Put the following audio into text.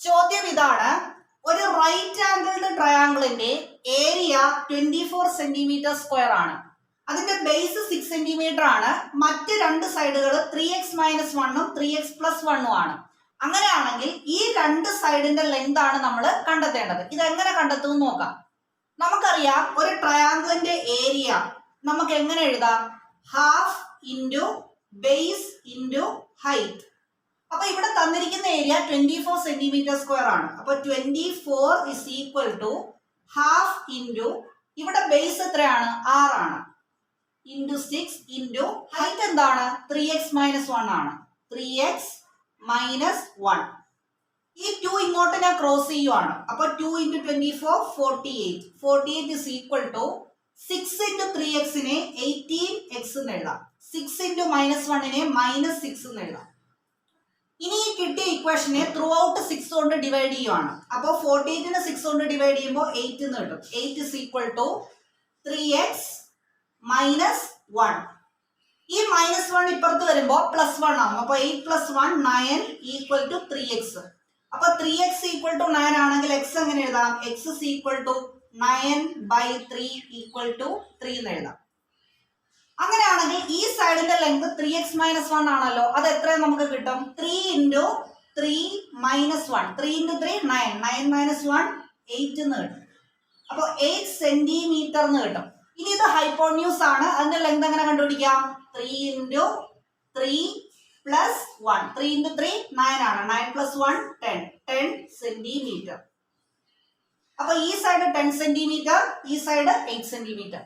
ചോദ്യം ഇതാണ്, ഒരു റൈറ്റ് ആംഗിൾഡ് ട്രയാങ്കിളിന്റെ ഏരിയ 24 സെന്റിമീറ്റർ സ്ക്വയർ ആണ്. അതിന്റെ ബേസ് 6 സെന്റിമീറ്റർ ആണ്. മറ്റ് രണ്ട് സൈഡുകൾ 3x - 1ഉം 3x + 1ഉം ആണ്. അങ്ങനെയാണെങ്കിൽ ഈ രണ്ട് സൈഡിന്റെ ലെങ്ത് ആണ് നമ്മൾ കണ്ടെത്തേണ്ടത്. ഇതെങ്ങനെ കണ്ടെത്തും നോക്കാം. നമുക്കറിയാം ഒരു ട്രയാങ്കിളിന്റെ ഏരിയ നമുക്ക് എങ്ങനെ എഴുതാം? Half into base into height. അപ്പൊ ഇവിടെ തന്നിരിക്കുന്ന ഏരിയ 24 സെന്റിമീറ്റർ സ്ക്വയർ ആണ്. അപ്പൊ 24 is equal to half into ഇവിടെ ബേസ് എത്രയാണ്? 6 ആണ്. ഇൻറ്റു 6 ഇൻറ്റു ഹൈറ്റ് എന്താണ്? 3x - 1 ആണ്. 3x - 1. ഈ 2 ഇങ്ങോട്ട് ഞാൻ ക്രോസ് ചെയ്യുവാണ്. അപ്പൊ 2 × 24 48. 48 ഇസ് ഈക്വൽ ടു 6 × 3x-നെ 18x എന്ന് എഴുതാം. 6 × -1-നെ -6 എന്ന് എഴുതാം. ഇനി ഈ കിട്ടിയ ഇക്വേഷനെ ത്രൂ ഔട്ട് 6 കൊണ്ട് ഡിവൈഡ് ചെയ്യുവാണ്. അപ്പോൾ 48-നെ 6 കൊണ്ട് ഡിവൈഡ് ചെയ്യുമ്പോൾ 8 എന്ന് കിട്ടും. 8 ഇസ് ഈക്വൽ ടു 3x - 1. ഈ -1 ഇപ്പുറത്ത് വരുമ്പോൾ +1 ആവും. അപ്പോൾ 8 + 1 9 ഈക്വൽ ടു 3x. അപ്പൊ 3x ഈക്വൽ ടു 9 ആണെങ്കിൽ x എങ്ങനെ എഴുതാം? x is equal to 9/3 equal to 3 എന്ന് എഴുതാം. അങ്ങനെയാണെങ്കിൽ ഈ സൈഡിന്റെ ലെങ്ത് 3x - 1 ആണല്ലോ. അത് എത്രയും നമുക്ക് കിട്ടും? 3 × 3 - 1. 3 × 3 9. 9 - 1 8 എന്ന് കിട്ടും. അപ്പൊ 8 സെന്റിമീറ്റർ എന്ന് കിട്ടും. ഇനി ഇത് ഹൈപ്പോന്യൂസ് ആണ്. അതിന്റെ ലെങ്ത് എങ്ങനെ കണ്ടുപിടിക്കാം? 3 × 3 + 1. 3 × 3 9 ആണ്. 9 + 1 10 സെന്റിമീറ്റർ. അപ്പൊ ഈ സൈഡ് 10 സെന്റിമീറ്റർ, ഈ സൈഡ് 8 സെന്റിമീറ്റർ.